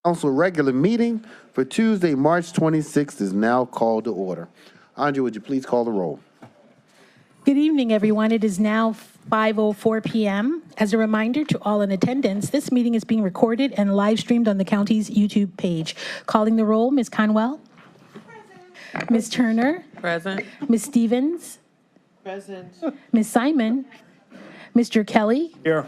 Council regular meeting for Tuesday, March 26th is now called to order. Andrea, would you please call the roll? Good evening, everyone. It is now 5:04 p.m. As a reminder to all in attendance, this meeting is being recorded and live streamed on the county's YouTube page. Calling the roll, Ms. Conwell. Present. Ms. Turner. Present. Ms. Stevens. Present. Ms. Simon. Mr. Kelly. Here.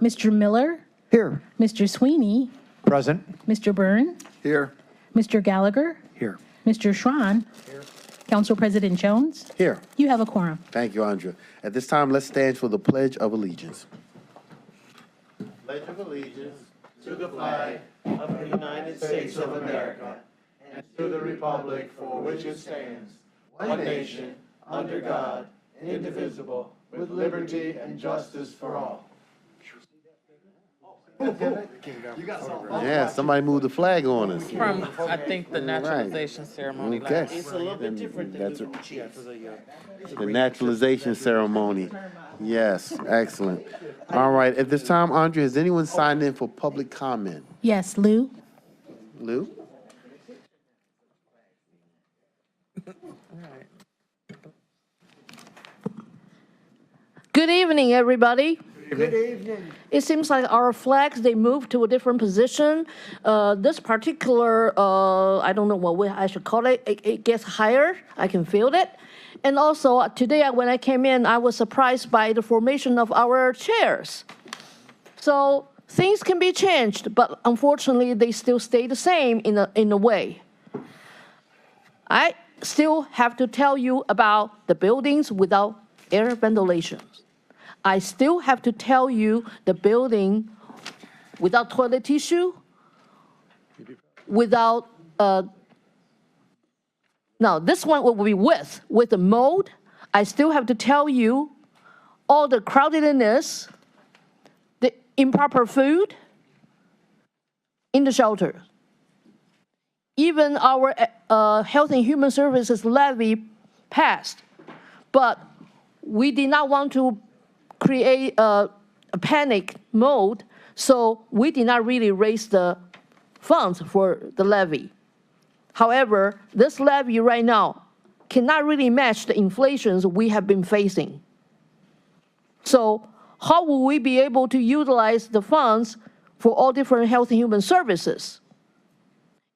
Mr. Miller. Here. Mr. Sweeney. Present. Mr. Byrne. Here. Mr. Gallagher. Here. Mr. Schron. Here. Council President Jones. Here. You have a quorum. Thank you, Andrea. At this time, let's stand for the Pledge of Allegiance. Pledge of Allegiance to the flag of the United States of America and to the republic for which it stands, one nation, under God, indivisible, with liberty and justice for all. Yeah, somebody moved the flag on us. From, I think, the naturalization ceremony. Okay. It's a little bit different than That's the chiefs. the naturalization ceremony. Yes, excellent. All right, at this time, Andrea, has anyone signed in for public comment? Yes, Lou. Lou? Good evening, everybody. Good evening. It seems like our flags, they moved to a different position. This particular, I don't know what I should call it, it gets higher. I can feel it. And also, today when I came in, I was surprised by the formation of our chairs. So things can be changed, but unfortunately, they still stay the same in a way. I still have to tell you about the buildings without air ventilation. I still have to tell you the building without toilet tissue, without, now this one will be with the mold. I still have to tell you all the crowdedness, the improper food in the shelter. Even our Health and Human Services levy passed, but we did not want to create a panic mode, so we did not really raise the funds for the levy. However, this levy right now cannot really match the inflations we have been facing. So how will we be able to utilize the funds for all different health and human services?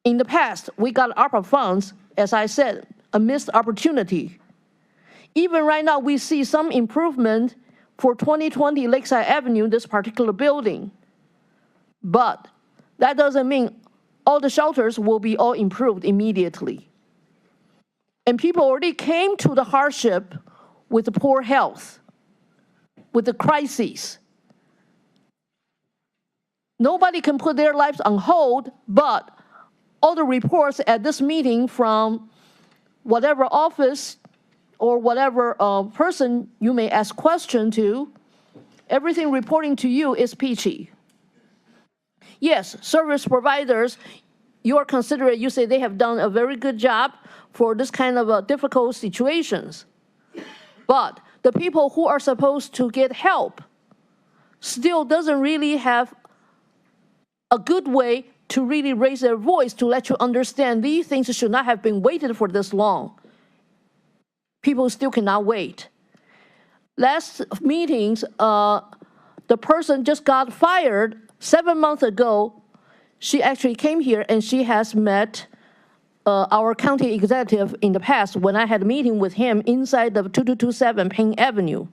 In the past, we got ARPA funds, as I said, a missed opportunity. Even right now, we see some improvement for 2020 Lakeside Avenue, this particular building. But that doesn't mean all the shelters will be all improved immediately. And people already came to the hardship with the poor health, with the crises. Nobody can put their lives on hold, but all the reports at this meeting from whatever office or whatever person you may ask question to, everything reporting to you is peachy. Yes, service providers, you are considerate, you say they have done a very good job for this kind of difficult situations. But the people who are supposed to get help still doesn't really have a good way to really raise their voice to let you understand these things should not have been waited for this long. People still cannot wait. Last meetings, the person just got fired 7 months ago. She actually came here and she has met our county executive in the past when I had a meeting with him inside of 2227 Payne Avenue.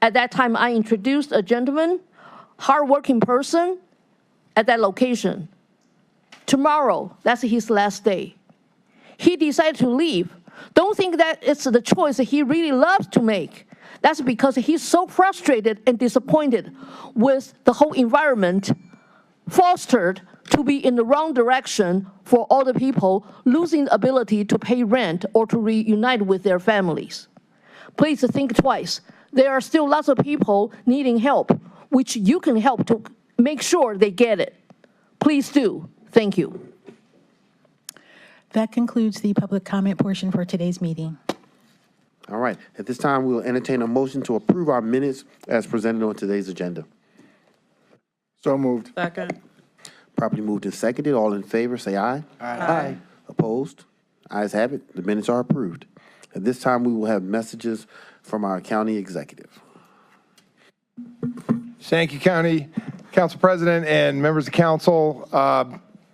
At that time, I introduced a gentleman, hardworking person at that location. Tomorrow, that's his last day. He decided to leave. Don't think that it's the choice that he really loves to make. That's because he's so frustrated and disappointed with the whole environment fostered to be in the wrong direction for all the people losing the ability to pay rent or to reunite with their families. Please think twice. There are still lots of people needing help, which you can help to make sure they get it. Please do. Thank you. That concludes the public comment portion for today's meeting. All right. At this time, we will entertain a motion to approve our minutes as presented on today's agenda. So moved. Second. Properly moved and seconded. All in favor, say aye. Aye. Opposed? Ayes have it. The minutes are approved. At this time, we will have messages from our county executive. Thank you, County Council President and members of council.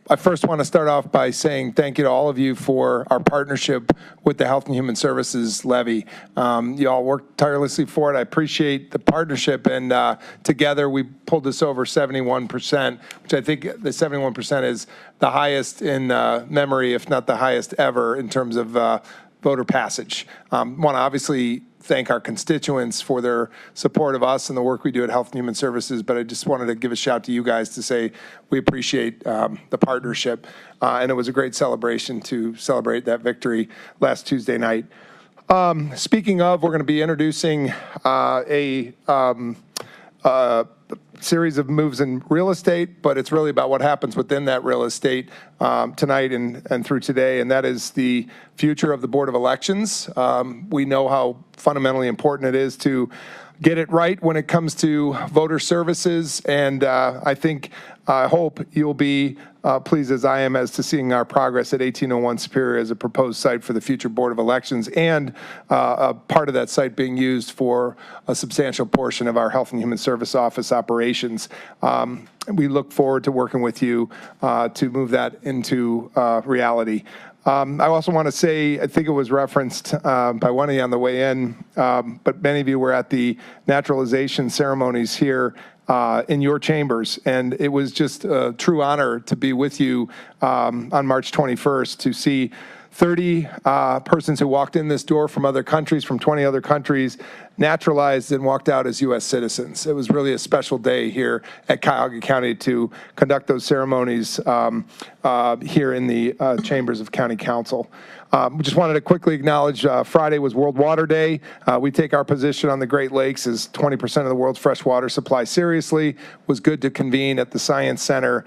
I first want to start off by saying thank you to all of you for our partnership with the Health and Human Services levy. You all worked tirelessly for it. I appreciate the partnership, and together we pulled this over 71%, which I think the 71% is the highest in memory, if not the highest ever, in terms of voter passage. Want to obviously thank our constituents for their support of us and the work we do at Health and Human Services, but I just wanted to give a shout to you guys to say we appreciate the partnership, and it was a great celebration to celebrate that victory last Tuesday night. Speaking of, we're going to be introducing a series of moves in real estate, but it's really about what happens within that real estate tonight and through today, and that is the future of the Board of Elections. We know how fundamentally important it is to get it right when it comes to voter services, and I hope you'll be pleased as I am as to seeing our progress at 1801 Superior as a proposed site for the future Board of Elections, and a part of that site being used for a substantial portion of our Health and Human Service Office operations. We look forward to working with you to move that into reality. I also want to say, I think it was referenced by one of you on the way in, but many of you were at the naturalization ceremonies here in your chambers, and it was just a true honor to be with you on March 21st to see 30 persons who walked in this door from other countries, from 20 other countries, naturalized and walked out as U.S. citizens. It was really a special day here at Cuyahoga County to conduct those ceremonies here in the chambers of County Council. We just wanted to quickly acknowledge Friday was World Water Day. We take our position on the Great Lakes as 20% of the world's fresh water supply seriously. It was good to convene at the Science Center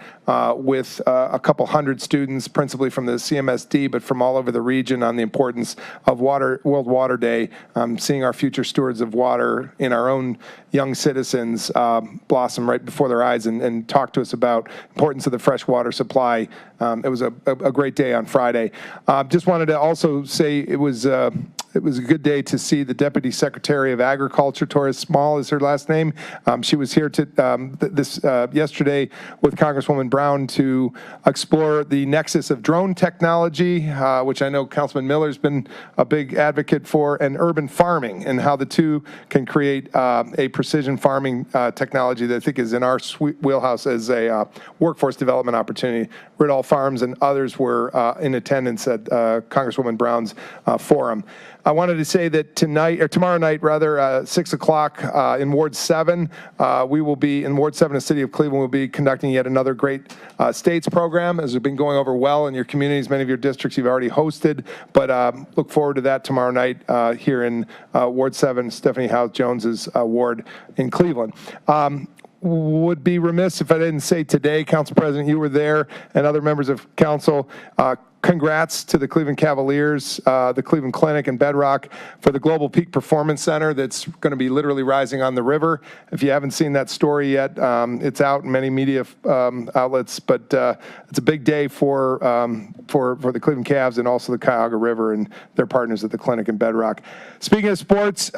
with a couple hundred students, principally from the CMSD, but from all over the region, on the importance of World Water Day, seeing our future stewards of water in our own young citizens blossom right before their eyes and talk to us about importance of the fresh water supply. It was a great day on Friday. Just wanted to also say it was a good day to see the Deputy Secretary of Agriculture, Tori Small is her last name. She was here to yesterday with Congresswoman Brown to explore the nexus of drone technology, which I know Councilman Miller's been a big advocate for, and urban farming, and how the two can create a precision farming technology that I think is in our wheelhouse as a workforce development opportunity. Ridall Farms and others were in attendance at Congresswoman Brown's forum. I wanted to say that tomorrow night, 6 o'clock in Ward 7, we will be in Ward 7, the city of Cleveland will be conducting yet another great states program, as we've been going over well in your communities. Many of your districts you've already hosted, but look forward to that tomorrow night here in Ward 7, Stephanie House Jones's ward in Cleveland. Would be remiss if I didn't say today, Council President, you were there, and other members of council. Congrats to the Cleveland Cavaliers, the Cleveland Clinic, and Bedrock for the Global Peak Performance Center that's going to be literally rising on the river. If you haven't seen that story yet, it's out in many media outlets, but it's a big day for the Cleveland Cavs and also the Cuyahoga River and their partners at the Clinic and Bedrock. Speaking of sports,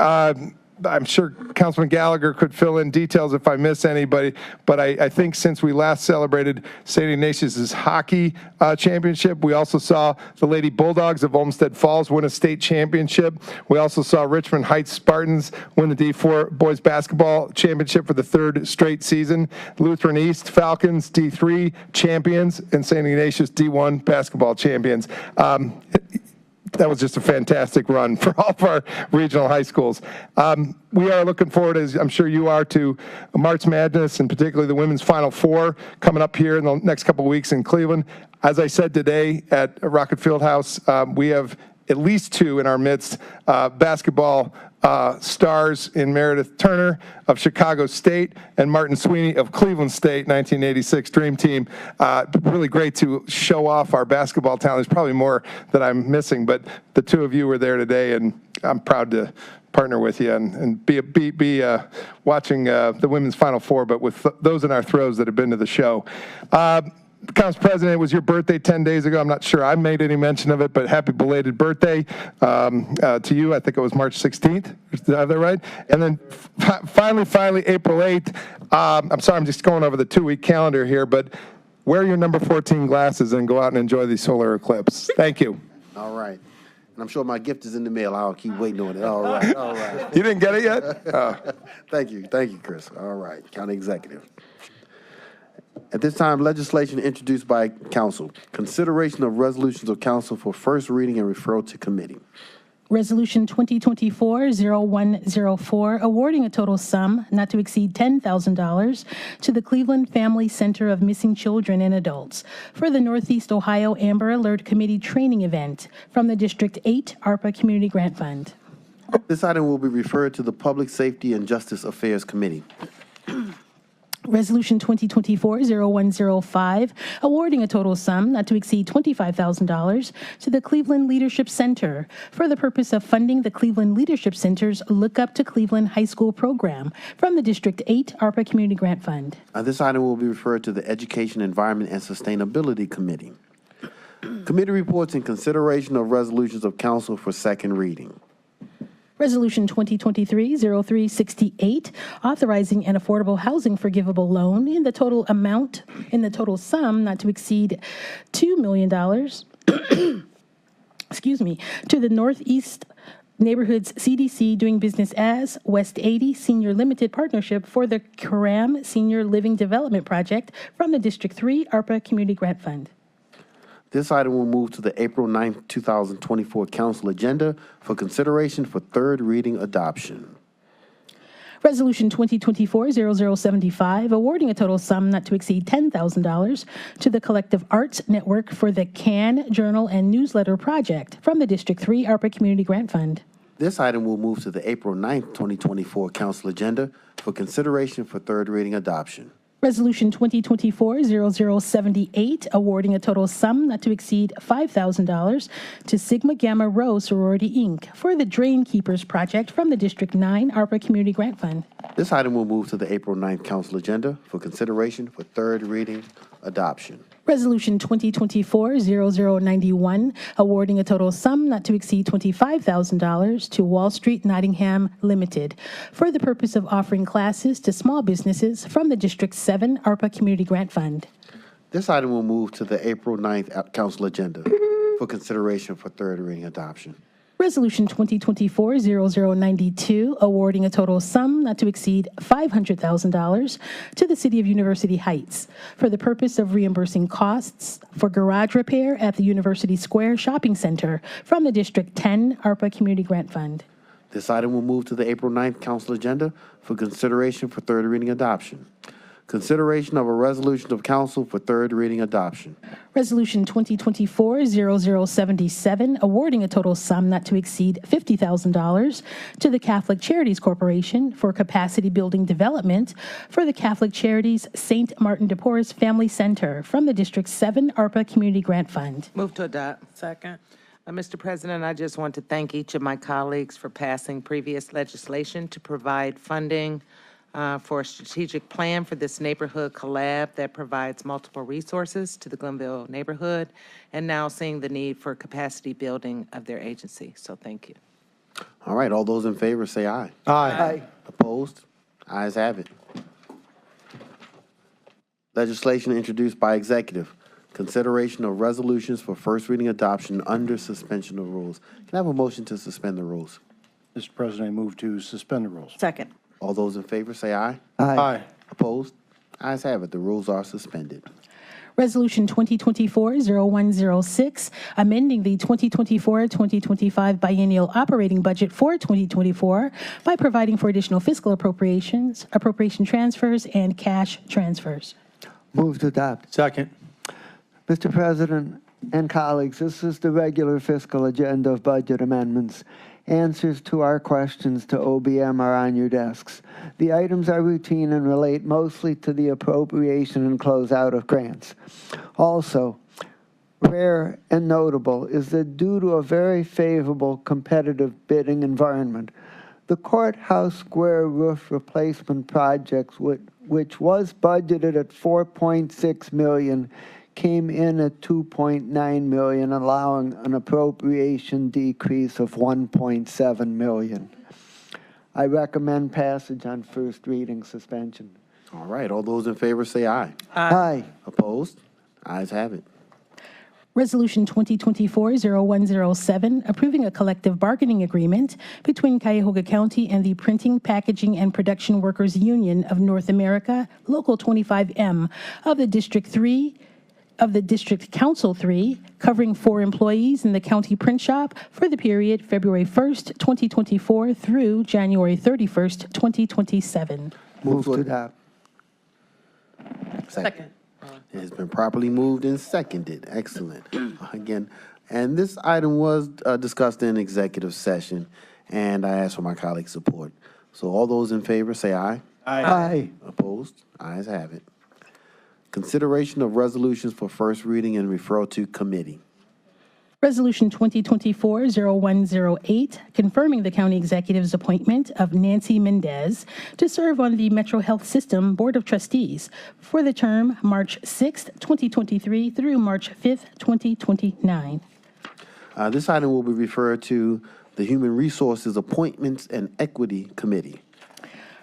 I'm sure Councilman Gallagher could fill in details if I miss anybody, but I think since we last celebrated St. Ignatius' hockey championship, we also saw the Lady Bulldogs of Olmsted Falls win a state championship. We also saw Richmond Heights Spartans win the D4 boys basketball championship for the third straight season. Lutheran East Falcons D3 champions and St. Ignatius D1 basketball champions. That was just a fantastic run for all of our regional high schools. We are looking forward, as I'm sure you are, to March Madness, and particularly the Women's Final Four coming up here in the next couple of weeks in Cleveland. As I said today at Rocket Fieldhouse, we have at least two in our midst, basketball stars in Meredith Turner of Chicago State and Martin Sweeney of Cleveland State, 1986 Dream Team. Really great to show off our basketball talent. There's probably more that I'm missing, but the two of you were there today, and I'm proud to partner with you and be watching the Women's Final Four, but with those in our throes that have been to the show. Council President, it was your birthday 10 days ago. I'm not sure I made any mention of it, but happy belated birthday to you. I think it was March 16th. Did I have that right? And then finally, April 8th. I'm sorry, I'm just going over the 2-week calendar here, but wear your number 14 glasses and go out and enjoy the solar eclipse. Thank you. All right. And I'm sure my gift is in the mail. I'll keep waiting on it. All right, all right. You didn't get it yet? Thank you, Chris. All right, County Executive. At this time, legislation introduced by council. Consideration of resolutions of council for first reading and referral to committee. Resolution 2024-0104, awarding a total sum not to exceed $10,000 to the Cleveland Family Center of Missing Children and Adults for the Northeast Ohio Amber Alert Committee training event from the District 8 ARPA Community Grant Fund. This item will be referred to the Public Safety and Justice Affairs Committee. Resolution 2024-0105, awarding a total sum not to exceed $25,000 to the Cleveland Leadership Center for the purpose of funding the Cleveland Leadership Center's Look Up to Cleveland High School program from the District 8 ARPA Community Grant Fund. This item will be referred to the Education, Environment, and Sustainability Committee. Committee reports and consideration of resolutions of council for second reading. Resolution 2023-0368, authorizing an affordable housing forgivable loan in the total sum not to exceed $2 million, to the Northeast Neighborhoods CDC doing business as West 80 Senior Limited Partnership for the Karam Senior Living Development Project from the District 3 ARPA Community Grant Fund. This item will move to the April 9th, 2024 council agenda for consideration for third reading adoption. Resolution 2024-0075, awarding a total sum not to exceed $10,000 to the Collective Arts Network for the Can Journal and Newsletter Project from the District 3 ARPA Community Grant Fund. This item will move to the April 9th, 2024 council agenda for consideration for third reading adoption. Resolution 2024-0078, awarding a total sum not to exceed $5,000 to Sigma Gamma Rho Sorority, Inc. for the Drain Keepers Project from the District 9 ARPA Community Grant Fund. This item will move to the April 9th council agenda for consideration for third reading adoption. Resolution 2024-0091, awarding a total sum not to exceed $25,000 to Wall Street Nottingham Limited for the purpose of offering classes to small businesses from the District 7 ARPA Community Grant Fund. This item will move to the April 9th council agenda for consideration for third reading adoption. Resolution 2024-0092, awarding a total sum not to exceed $500,000 to the City of University Heights for the purpose of reimbursing costs for garage repair at the University Square Shopping Center from the District 10 ARPA Community Grant Fund. This item will move to the April 9th council agenda for consideration for third reading adoption. Consideration of a resolution of council for third reading adoption. Resolution 2024-0077, awarding a total sum not to exceed $50,000 to the Catholic Charities Corporation for capacity building development for the Catholic Charities St. Martin de Porres Family Center from the District 7 ARPA Community Grant Fund. Move to adopt. Second. Mr. President, I just want to thank each of my colleagues for passing previous legislation to provide funding for a strategic plan for this neighborhood collab that provides multiple resources to the Glenville neighborhood, and now seeing the need for capacity building of their agency. So thank you. All right, all those in favor say aye. Aye. Opposed? Ayes have it. Legislation introduced by executive. Consideration of resolutions for first reading adoption under suspension of rules. Can I have a motion to suspend the rules? Mr. President, I move to suspend the rules. Second. All those in favor say aye. Aye. Opposed? Ayes have it. The rules are suspended. Resolution 2024-0106, amending the 2024-2025 biennial operating budget for 2024 by providing for additional fiscal appropriations, appropriation transfers, and cash transfers. Move to adopt. Second. Mr. President and colleagues, this is the regular fiscal agenda of budget amendments. Answers to our questions to OBM are on your desks. The items are routine and relate mostly to the appropriation and closeout of grants. Also, rare and notable is that due to a very favorable competitive bidding environment, the Courthouse Square roof replacement project, which was budgeted at $4.6 million, came in at $2.9 million, allowing an appropriation decrease of $1.7 million. I recommend passage on first reading suspension. All right, all those in favor say aye. Aye. Opposed? Ayes have it. Resolution 2024-0107, approving a collective bargaining agreement between Cuyahoga County and the Printing, Packaging, and Production Workers Union of North America, Local 25M, of the District Council 3, covering 4 employees in the county print shop for the period February 1st, 2024 through January 31st, 2027. Move to adopt. Second. It has been properly moved and seconded. Excellent. Again, and this item was discussed in executive session, and I ask for my colleagues' support. So all those in favor say aye. Aye. Opposed? Ayes have it. Consideration of resolutions for first reading and referral to committee. Resolution 2024-0108, confirming the county executive's appointment of Nancy Mendez to serve on the Metro Health System Board of Trustees for the term March 6th, 2023 through March 5th, 2029. This item will be referred to the Human Resources Appointments and Equity Committee.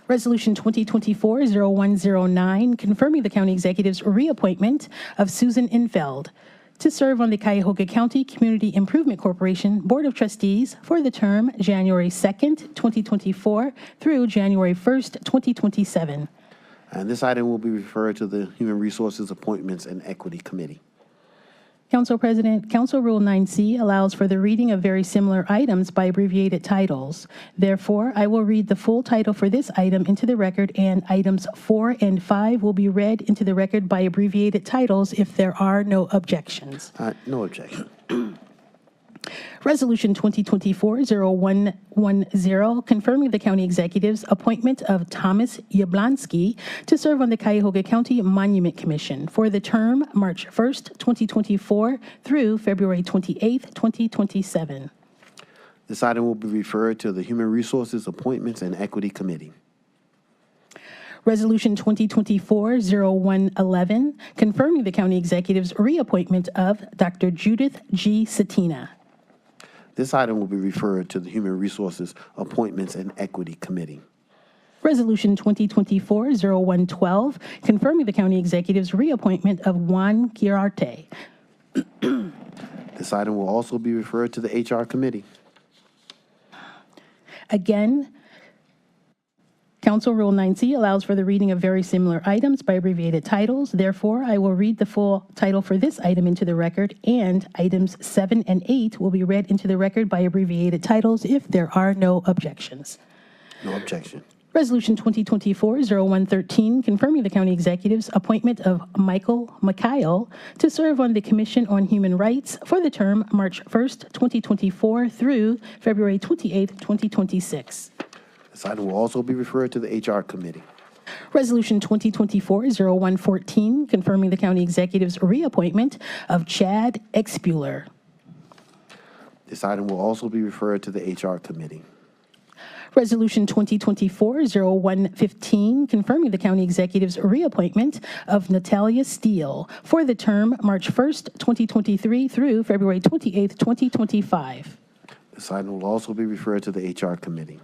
Resolution 2024-0109, confirming the county executive's reappointment of Susan Infeld to serve on the Cuyahoga County Community Improvement Corporation Board of Trustees for the term January 2nd, 2024 through January 1st, 2027. And this item will be referred to the Human Resources Appointments and Equity Committee. Council President, Council Rule 9C allows for the reading of very similar items by abbreviated titles. Therefore, I will read the full title for this item into the record, and items 4 and 5 will be read into the record by abbreviated titles if there are no objections. No objection. Resolution 2024-0110, confirming the county executive's appointment of Thomas Yablonsky to serve on the Cuyahoga County Monument Commission for the term March 1st, 2024 through February 28th, 2027. This item will be referred to the Human Resources Appointments and Equity Committee. Resolution 2024-0111, confirming the county executive's reappointment of Dr. Judith G. Satina. This item will be referred to the Human Resources Appointments and Equity Committee. Resolution 2024-0112, confirming the county executive's reappointment of Juan Girarte. This item will also be referred to the HR Committee. Again, Council Rule 9C allows for the reading of very similar items by abbreviated titles. Therefore, I will read the full title for this item into the record, and items 7 and 8 will be read into the record by abbreviated titles if there are no objections. No objection. Resolution 2024-0113, confirming the county executive's appointment of Michael McKyle to serve on the Commission on Human Rights for the term March 1st, 2024 through February 28th, 2026. This item will also be referred to the HR Committee. Resolution 2024-0114, confirming the county executive's reappointment of Chad Expuler. This item will also be referred to the HR Committee. Resolution 2024-0115, confirming the county executive's reappointment of Natalia Steele for the term March 1st, 2023 through February 28th, 2025. This item will also be referred to the HR Committee.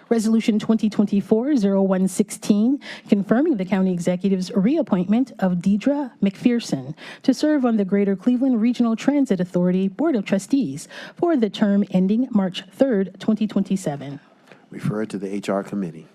Resolution 2024-0116, confirming the county executive's reappointment of Deidre McPherson to serve on the Greater Cleveland Regional Transit Authority Board of Trustees for the term ending March 3rd, 2027. Referred to the HR Committee.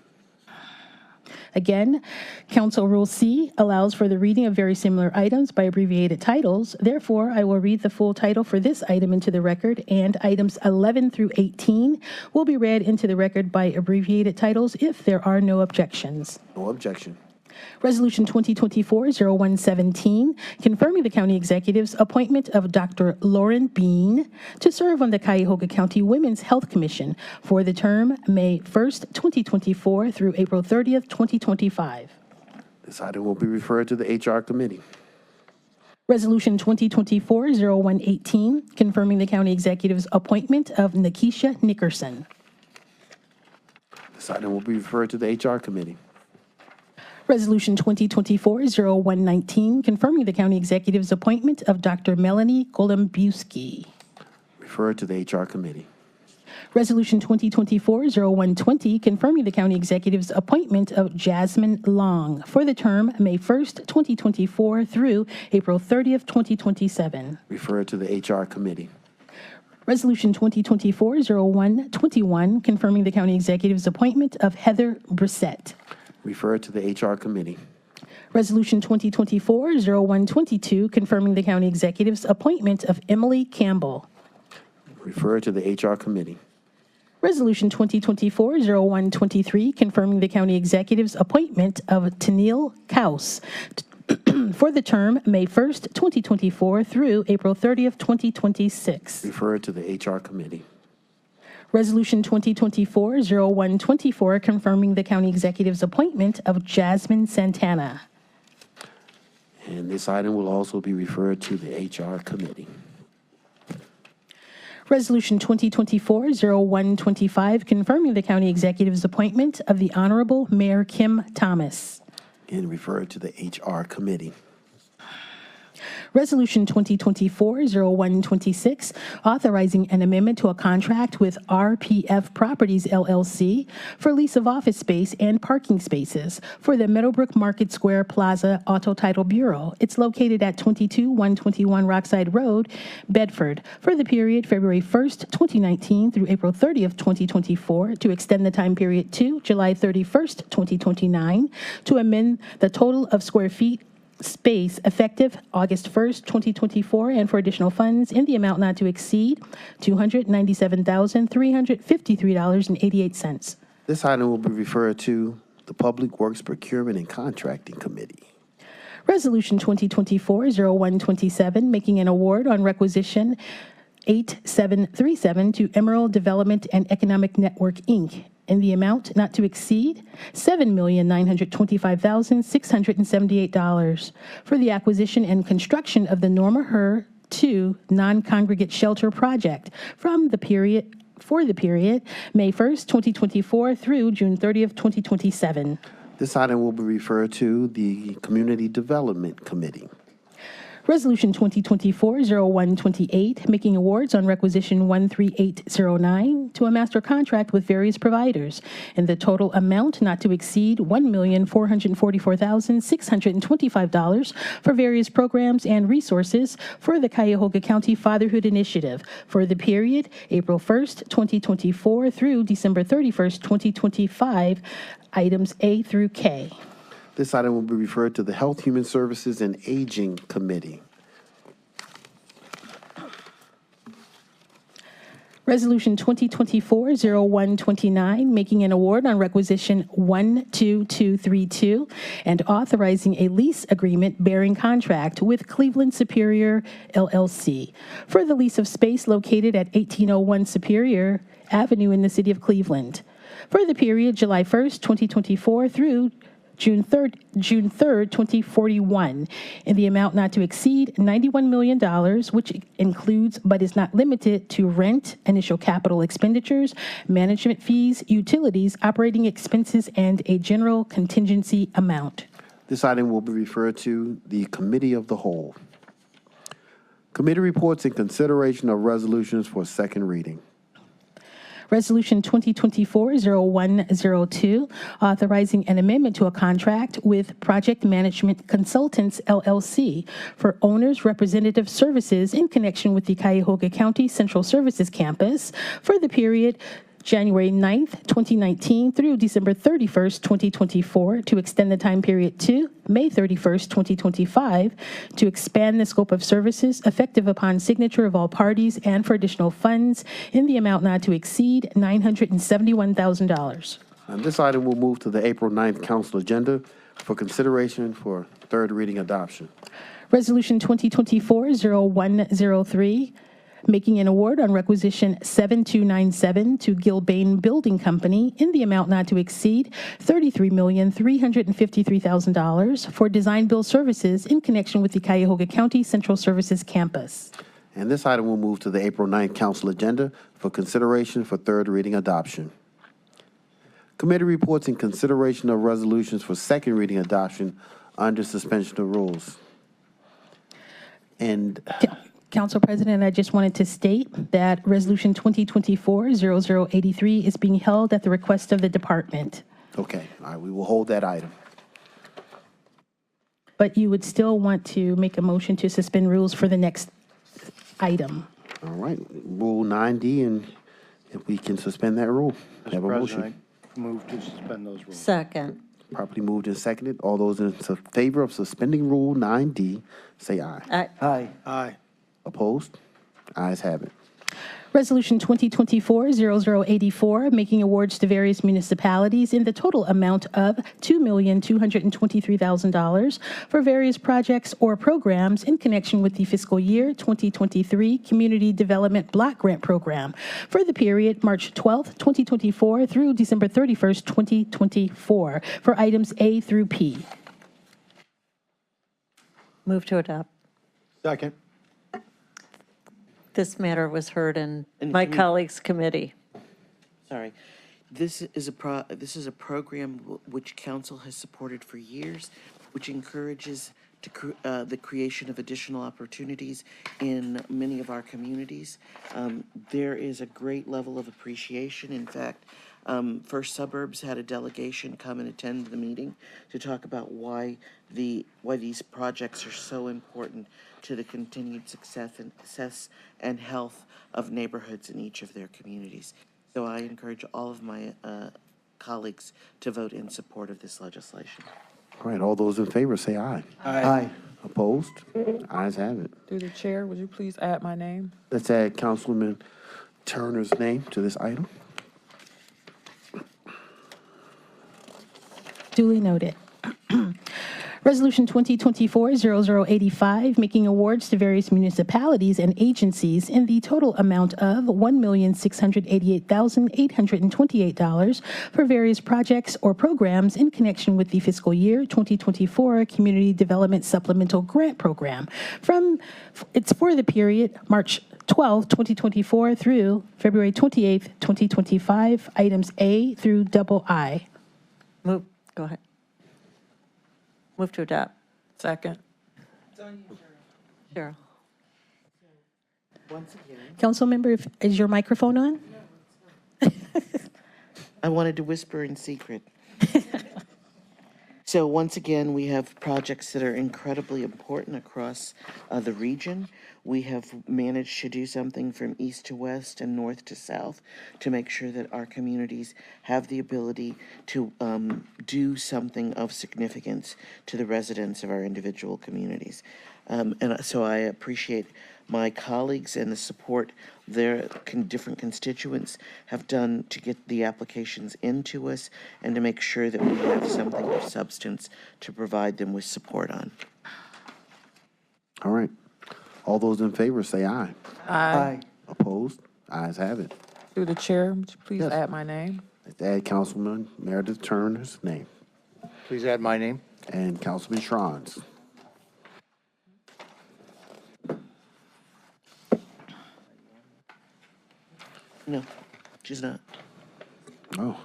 Again, Council Rule C allows for the reading of very similar items by abbreviated titles. Therefore, I will read the full title for this item into the record, and items 11 through 18 will be read into the record by abbreviated titles if there are no objections. No objection. Resolution 2024-0117, confirming the county executive's appointment of Dr. Lauren Bean to serve on the Cuyahoga County Women's Health Commission for the term May 1st, 2024 through April 30th, 2025. This item will be referred to the HR Committee. Resolution 2024-0118, confirming the county executive's appointment of Nikisha Nickerson. This item will be referred to the HR Committee. Resolution 2024-0119, confirming the county executive's appointment of Dr. Melanie Golombuski. Referred to the HR Committee. Resolution 2024-0120, confirming the county executive's appointment of Jasmine Long for the term May 1st, 2024 through April 30th, 2027. Referred to the HR Committee. Resolution 2024-0121, confirming the county executive's appointment of Heather Brissett. Referred to the HR Committee. Resolution 2024-0122, confirming the county executive's appointment of Emily Campbell. Referred to the HR Committee. Resolution 2024-0123, confirming the county executive's appointment of Tennille Kaus for the term May 1st, 2024 through April 30th, 2026. Referred to the HR Committee. Resolution 2024-0124, confirming the county executive's appointment of Jasmine Santana. And this item will also be referred to the HR Committee. Resolution 2024-0125, confirming the county executive's appointment of the Honorable Mayor Kim Thomas. And referred to the HR Committee. Resolution 2024-0126, authorizing an amendment to a contract with RPF Properties, LLC for lease of office space and parking spaces for the Meadowbrook Market Square Plaza Auto Title Bureau. It's located at 22121 Rockside Road, Bedford, for the period February 1st, 2019 through April 30th, 2024, to extend the time period to July 31st, 2029, to amend the total of square feet space effective August 1st, 2024, and for additional funds in the amount not to exceed $297,353.88. This item will be referred to the Public Works Procurement and Contracting Committee. Resolution 2024-0127, making an award on requisition 8737 to Emerald Development and Economic Network, Inc., in the amount not to exceed $7,925,678 for the acquisition and construction of the Norma Herr II non-congregate shelter project for the period May 1st, 2024 through June 30th, 2027. This item will be referred to the Community Development Committee. Resolution 2024-0128, making awards on requisition 13809 to a master contract with various providers in the total amount not to exceed $1,444,625 for various programs and resources for the Cuyahoga County Fatherhood Initiative for the period April 1st, 2024 through December 31st, 2025, items A through K. This item will be referred to the Health, Human Services, and Aging Committee. Resolution 2024-0129, making an award on requisition 12232 and authorizing a lease agreement bearing contract with Cleveland Superior LLC for the lease of space located at 1801 Superior Avenue in the city of Cleveland for the period July 1st, 2024 through June 3rd, 2041, in the amount not to exceed $91 million, which includes but is not limited to rent, initial capital expenditures, management fees, utilities, operating expenses, and a general contingency amount. This item will be referred to the Committee of the Whole. Committee reports and consideration of resolutions for second reading. Resolution 2024-0102, authorizing an amendment to a contract with Project Management Consultants, LLC, for owners' representative services in connection with the Cuyahoga County Central Services Campus for the period January 9th, 2019 through December 31st, 2024, to extend the time period to May 31st, 2025, to expand the scope of services effective upon signature of all parties and for additional funds in the amount not to exceed $971,000. And this item will move to the April 9th council agenda for consideration for third reading adoption. Resolution 2024-0103, making an award on requisition 7297 to Gilbane Building Company in the amount not to exceed $33,353,000 for design build services in connection with the Cuyahoga County Central Services Campus. And this item will move to the April 9th council agenda for consideration for third reading adoption. Committee reports and consideration of resolutions for second reading adoption under suspension of rules. And Council President, I just wanted to state that Resolution 2024-0083 is being held at the request of the department. okay, all right, we will hold that item. But you would still want to make a motion to suspend rules for the next item. All right, Rule 9D, and if we can suspend that rule. Have a Mr. motion. President, I move to suspend those rules. Second. Properly moved and seconded. All those in favor of suspending Rule 9D, say aye. Aye. Aye. Opposed? Ayes have it. Resolution 2024-0084, making awards to various municipalities in the total amount of $2,223,000 for various projects or programs in connection with the fiscal year 2023 Community Development Block Grant Program for the period March 12th, 2024 through December 31st, 2024 for items A through P. Move to adopt. Second. This matter was heard in And my can we- colleagues' committee. Sorry. This is a program which council has supported for years, which encourages the creation of additional opportunities in many of our communities. There is a great level of appreciation. In fact, First Suburbs had a delegation come and attend the meeting to talk about why these projects are so important to the continued success and health of neighborhoods in each of their communities. So I encourage all of my colleagues to vote in support of this legislation. All right, all those in favor, say aye. Aye. Opposed? Ayes have it. Through the chair, would you please add my name? Let's add Councilwoman Turner's name to this item. Duly noted. Resolution 2024-0085, making awards to various municipalities and agencies in the total amount of $1,688,828 for various projects or programs in connection with the fiscal year 2024 Community Development Supplemental Grant Program. It's for the period March 12th, 2024 through February 28th, 2025, items A through II. Move, go ahead. Move to adopt. Second. Cheryl. Once again, Councilmember, is your microphone on? I wanted to whisper in secret. So once again, we have projects that are incredibly important across the region. We have managed to do something from east to west and north to south to make sure that our communities have the ability to do something of significance to the residents of our individual communities. And so I appreciate my colleagues and the support their different constituents have done to get the applications into us and to make sure that we have something of substance to provide them with support on. All right. All those in favor say aye. Aye. Opposed? Ayes have it. Through the chair, would you please Yes. add my name? Let's add Councilman Meredith Turner's name Please add my name. and Councilman Schron's. No, she's not. Oh,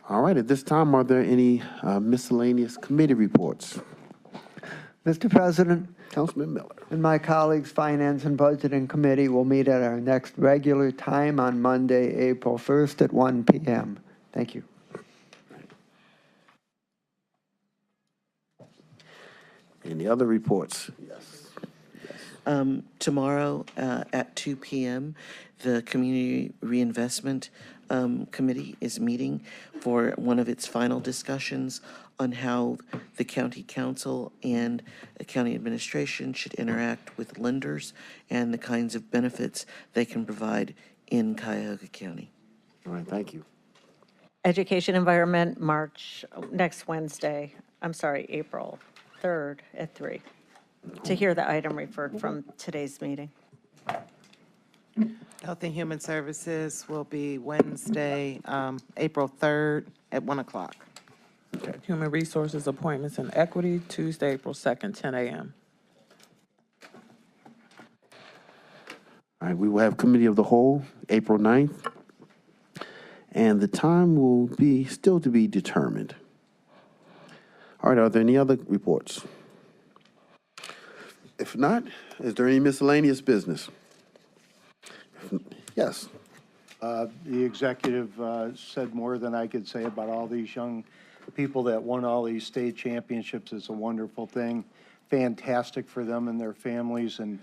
all right. At this time, are there any miscellaneous committee reports? Mr. President, Councilman Miller. and my colleagues, Finance and Budgeting Committee will meet at our next regular time on Monday, April 1st at 1 p.m. Thank you. Any other reports? Yes. Tomorrow at 2 p.m., the Community Reinvestment Committee is meeting for one of its final discussions on how the county council and the county administration should interact with lenders and the kinds of benefits they can provide in Cuyahoga County. All right, thank you. Education Environment, next Wednesday, April 3rd at 3, to hear the item referred from today's meeting. Health and Human Services will be Wednesday, April 3rd at 1 o'clock. Human Resources Appointments and Equity, Tuesday, April 2nd, 10 a.m. All right, we will have Committee of the Whole, April 9th, and the time will be still to be determined. All right, are there any other reports? If not, is there any miscellaneous business? Yes. The executive said more than I could say about all these young people that won all these state championships. It's a wonderful thing, fantastic for them and their families, and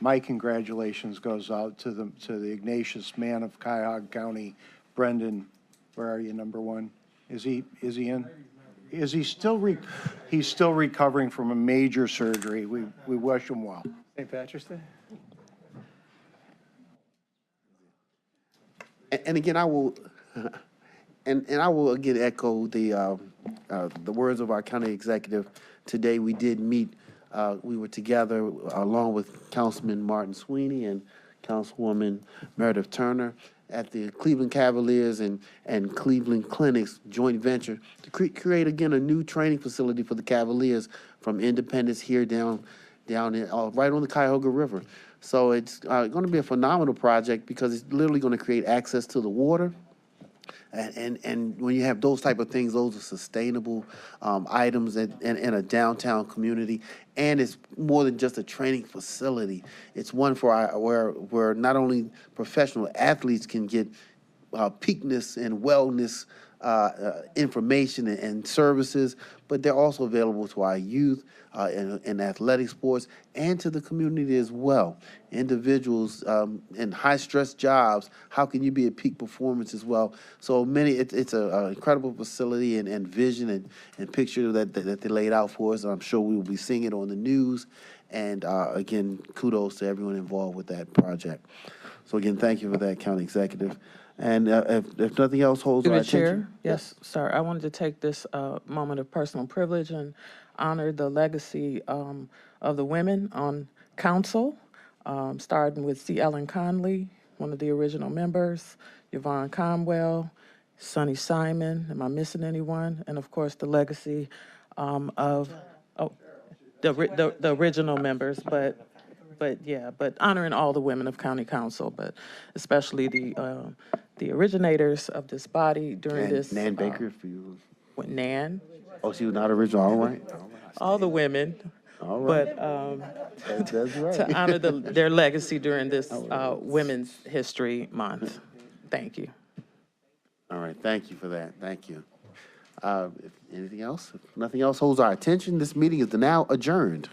my congratulations goes out to the Ignatius man of Cuyahoga County, Brendan. Where are you, number one? Is he in? Is he still he's still recovering from a major surgery. We wish him well. St. Patrick's Day. And again, I will, and I will again echo the words of our county executive. Today, we did meet. We were together along with Councilman Martin Sweeney and Councilwoman Meredith Turner at the Cleveland Cavaliers and Cleveland Clinics joint venture to create again a new training facility for the Cavaliers from Independence here down in, right on the Cuyahoga River. So it's going to be a phenomenal project because it's literally going to create access to the water. And when you have those type of things, those are sustainable items in a downtown community. And it's more than just a training facility. It's one for where not only professional athletes can get peakness and wellness information and services, but they're also available to our youth in athletic sports and to the community as well. Individuals in high-stress jobs, how can you be at peak performance as well? So it's an incredible facility and vision and picture that they laid out for us. I'm sure we will be seeing it on the news. And again, kudos to everyone involved with that project. So again, thank you for that, County Executive. And if nothing else holds Through our the chair, attention. yes, sir. I wanted to take this moment of personal privilege and honor the legacy of the women on council, starting with C. Ellen Conley, one of the original members, Yvonne Conwell, Sonny Simon. Am I missing anyone? And of course, the legacy of the original members, but honoring all the women of county council, but especially the originators of this body during this. Nan Baker for you. Nan, Oh, she was not original. All right. all the women All right. but That's right. to honor their legacy during this Women's History Month. Thank you. All right, thank you for that. Thank you. Anything else? If nothing else holds our attention, this meeting is now adjourned.